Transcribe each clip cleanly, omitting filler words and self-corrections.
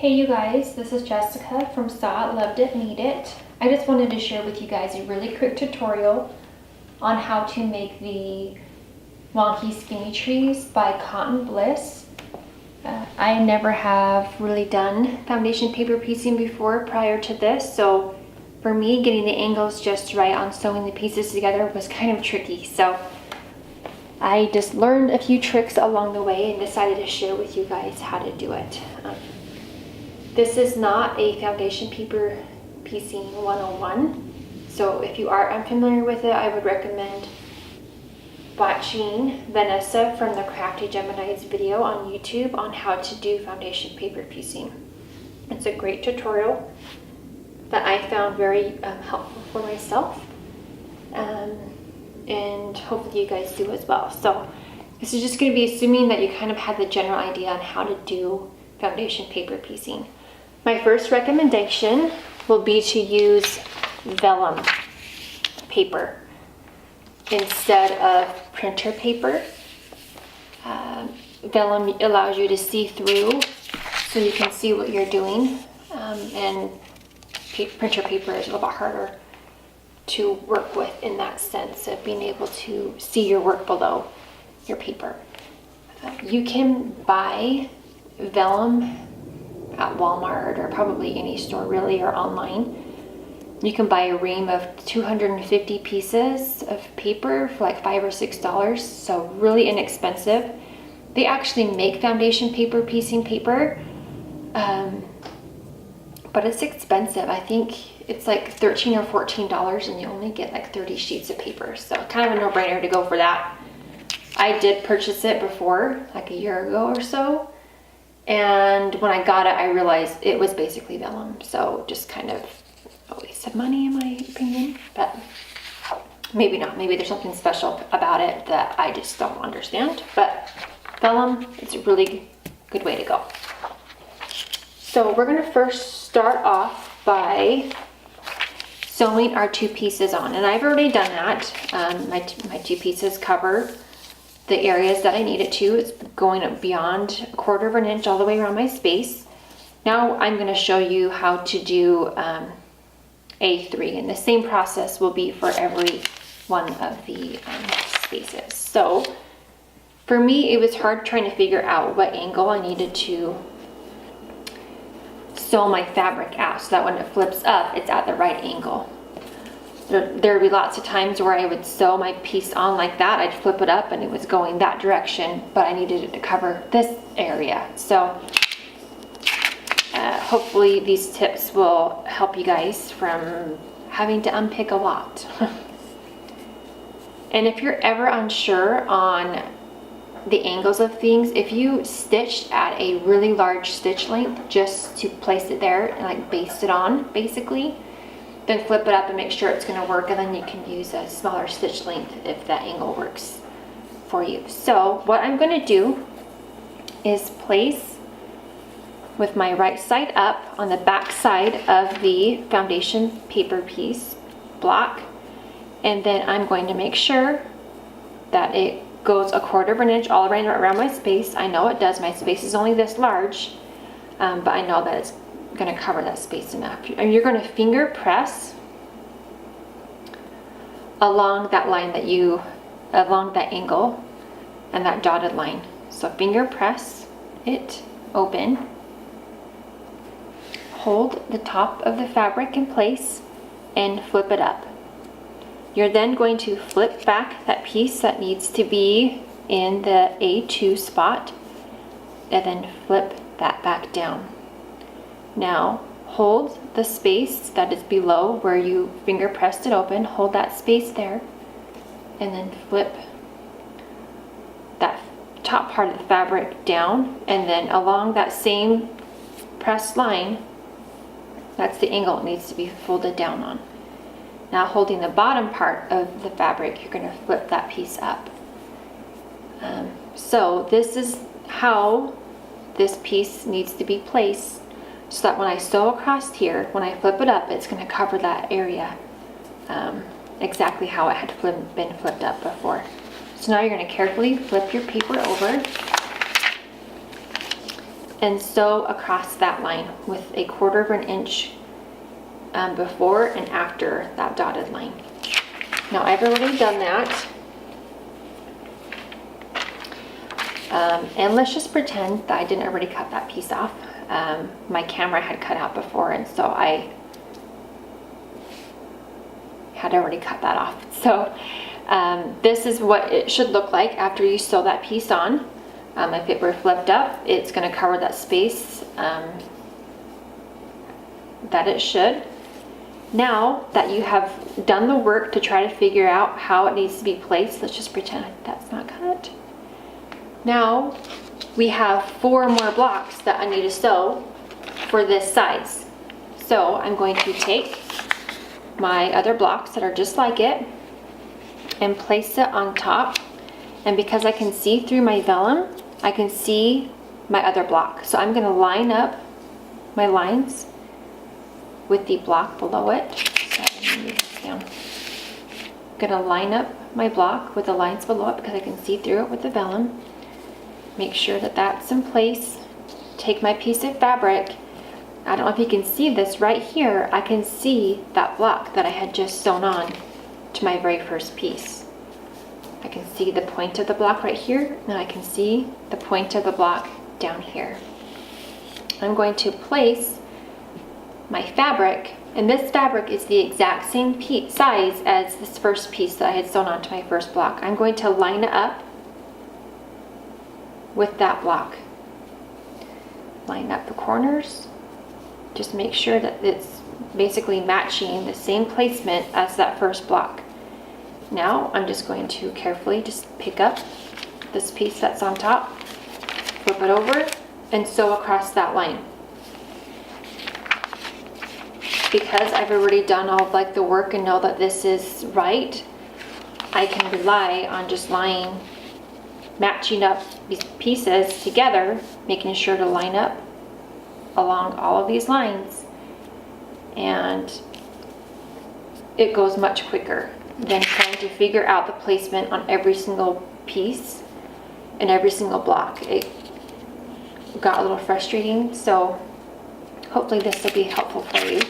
Hey you guys, this is Jessica from Saw It, Loved It, Need It. I just wanted to share with you guys a really quick tutorial on how to make the Wonky Skinny Trees by Cotton Bliss. I never have really done foundation paper piecing before prior to this, so for me getting the angles just right on sewing the pieces together was kind of tricky. So I just learned a few tricks along the way and decided to share with you guys how to do it. This is not a foundation paper piecing 101, so if you are unfamiliar with it, I would recommend watching Vanessa from the Crafty Gemini's video on YouTube on how to do foundation paper piecing. It's a great tutorial that I found very helpful for myself, and hopefully you guys do as well. So this is just going to be assuming that you kind of have the general idea on how to do foundation paper piecing. My first recommendation will be to use vellum paper instead of printer paper. Vellum allows you to see through so you can see what you're doing, and printer paper is a little bit harder to work with in that sense of being able to see your work below your paper. You can buy vellum at Walmart or probably any store really, or online. You can buy a ream of 250 pieces of paper for like $5 or $6, so really inexpensive. They actually make foundation paper piecing paper, but it's expensive. I think it's like $13 or $14 and you only get like 30 sheets of paper, so kind of a no-brainer to go for that. I did purchase it before, like a year ago or so, and when I got it, I realized it was basically vellum, so just kind of a waste of money in my opinion, but maybe not. Maybe there's something special about it that I just don't understand, but vellum is a really good way to go. So we're gonna first start off by sewing our two pieces on, and I've already done that. My two pieces cover the areas that I need it to. It's going up beyond 1/4 of an inch all the way around my space. Now I'm going to show you how to do A3, and the same process will be for every one of the spaces. So for me, it was hard trying to figure out what angle I needed to sew my fabric at so that when it flips up, it's at the right angle. There would be lots of times where I would sew my piece on like that. I'd flip it up and it was going that direction, but I needed it to cover this area. So hopefully these tips will help you guys from having to unpick a lot. And if you're ever unsure on the angles of things, if you stitched at a really large stitch length just to place it there and like baste it on basically, then flip it up and make sure it's going to work, and then you can use a smaller stitch length if that angle works for you. So what I'm going to do is place with my right side up on the back side of the foundation paper piece block, and then I'm going to make sure that it goes 1/4 of an inch all around my space. I know it does. My space is only this large, but I know that it's going to cover that space enough. And you're going to finger press along that line along that angle and that dotted line. So finger press it open, hold the top of the fabric in place and flip it up. You're then going to flip back that piece that needs to be in the A2 spot and then flip that back down. Now hold the space that is below where you finger pressed it open, hold that space there, and then flip that top part of the fabric down, and then along that same pressed line, that's the angle it needs to be folded down on. Now holding the bottom part of the fabric, you're going to flip that piece up. So this is how this piece needs to be placed, so that when I sew across here, when I flip it up, it's going to cover that area exactly how it had been flipped up before. So now you're going to carefully flip your paper over and sew across that line with a 1/4 of an inch before and after that dotted line. Now I've already done that. And let's just pretend that I didn't already cut that piece off. My camera had cut out before, and so I had already cut that off. So this is what it should look like after you sew that piece on. If it were flipped up, it's going to cover that space that it should. Now that you have done the work to try to figure out how it needs to be placed, let's just pretend that's not cut. Now we have 4 more blocks that I need to sew for this size. So I'm going to take my other blocks that are just like it and place it on top. And because I can see through my vellum, I can see my other block. So I'm going to line up my lines with the block below it. So I'm going to move this down. I'm going to line up my block with the lines below it because I can see through it with the vellum. Make sure that that's in place. Take my piece of fabric. I don't know if you can see this right here. I can see that block that I had just sewn on to my very first piece. I can see the point of the block right here, and I can see the point of the block down here. I'm going to place my fabric, and this fabric is the exact same size as this first piece that I had sewn onto my first block. I'm going to line it up with that block. Line up the corners. Just make sure that it's basically matching the same placement as that first block. Now I'm just going to carefully just pick up this piece that's on top, flip it over, and sew across that line. Because I've already done all of like the work and know that this is right, I can rely on just matching up these pieces together, making sure to line up along all of these lines, and it goes much quicker than trying to figure out the placement on every single piece and every single block. It got a little frustrating, so hopefully this will be helpful for you.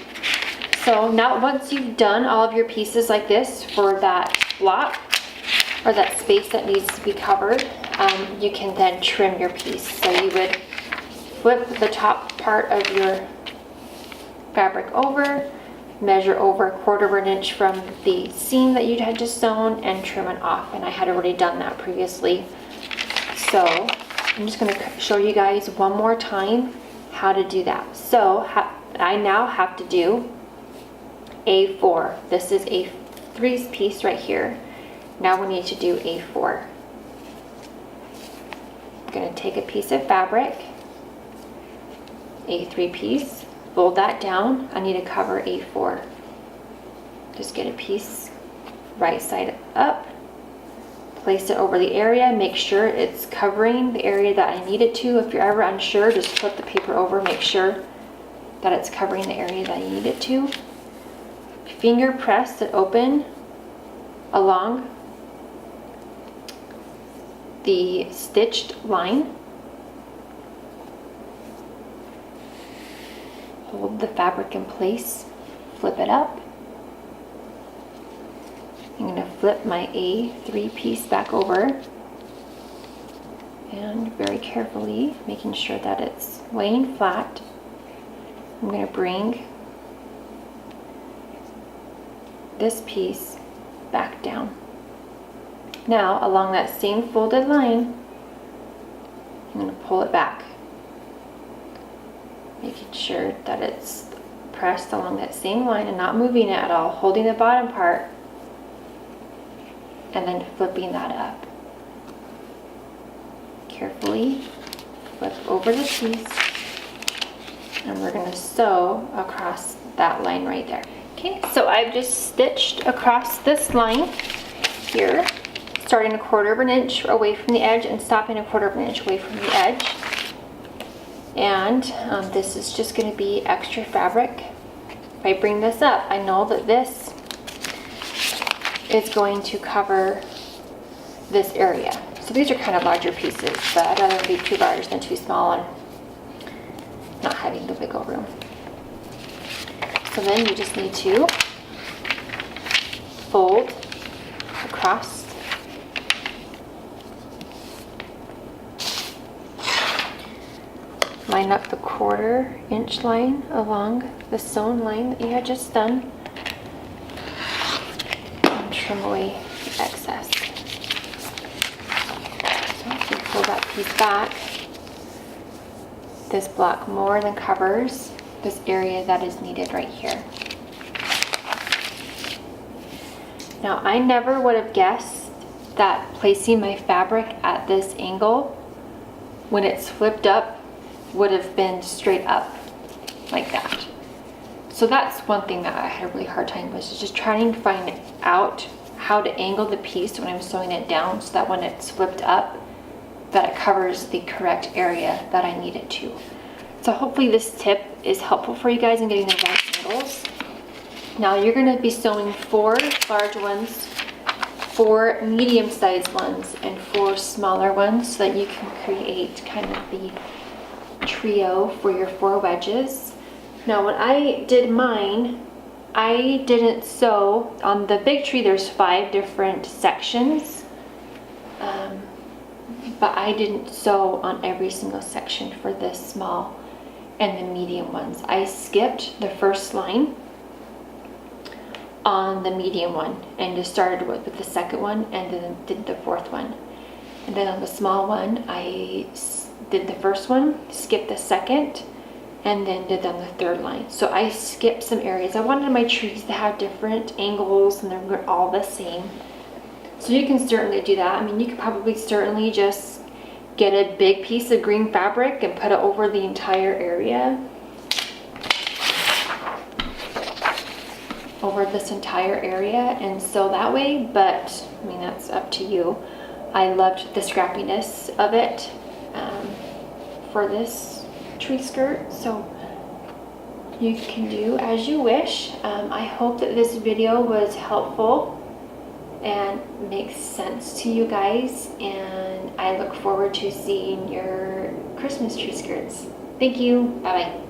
So now once you've done all of your pieces like this for that block or that space that needs to be covered, you can then trim your piece. So you would flip the top part of your fabric over, measure over 1/4 of an inch from the seam that you had just sewn, and trim it off. And I had already done that previously. So I'm just going to show you guys one more time how to do that. So I now have to do A4. This is a 3 piece right here. Now we need to do A4. I'm going to take a piece of fabric, A3 piece, fold that down. I need to cover A4. Just get a piece right side up, place it over the area, make sure it's covering the area that I need it to. If you're ever unsure, just flip the paper over, make sure that it's covering the area that you need it to. Finger press it open along the stitched line. Hold the fabric in place, flip it up. I'm going to flip my A3 piece back over, and very carefully, making sure that it's laying flat, I'm going to bring this piece back down. Now, along that same folded line, I'm going to pull it back, making sure that it's pressed along that same line and not moving it at all, holding the bottom part, and then flipping that up. Carefully flip over the piece, and we're going to sew across that line right there. Okay, so I've just stitched across this line here, starting 1/4 of an inch away from the edge and stopping 1/4 of an inch away from the edge. And this is just going to be extra fabric. If I bring this up, I know that this is going to cover this area. So these are kind of larger pieces, but I'd rather be too large than too small. And not having the wiggle room. So then you just need to fold across. Line up the 1/4 inch line along the sewn line that you had just done. And trim away the excess. So if you pull that piece back, this block more than covers this area that is needed right here. Now I never would have guessed that placing my fabric at this angle when it's flipped up would have been straight up like that. So that's one thing that I had a really hard time with, is just trying to find out how to angle the piece when I'm sewing it down so that when it's flipped up that it covers the correct area that I need it to. So hopefully this tip is helpful for you guys in getting the right angles. Now you're going to be sewing 4 large ones, 4 medium-sized ones, and 4 smaller ones so that you can create kind of the trio for your 4 wedges. Now when I did mine, I didn't sew on the big tree. There's 5 different sections, but I didn't sew on every single section for the small and the medium ones. I skipped the first line on the medium one and just started with the second one and then did the 4th one. And then on the small one, I did the first one, skipped the second, and then did on the 3rd line. So I skipped some areas. I wanted my trees to have different angles and they're all the same. So you can certainly do that. I mean, you could probably certainly just get a big piece of green fabric and put it over the entire area. Over this entire area and sew that way, but I mean, that's up to you. I loved the scrappiness of it for this tree skirt, so you can do as you wish. I hope that this video was helpful and makes sense to you guys, and I look forward to seeing your Christmas tree skirts. Thank you. Bye bye.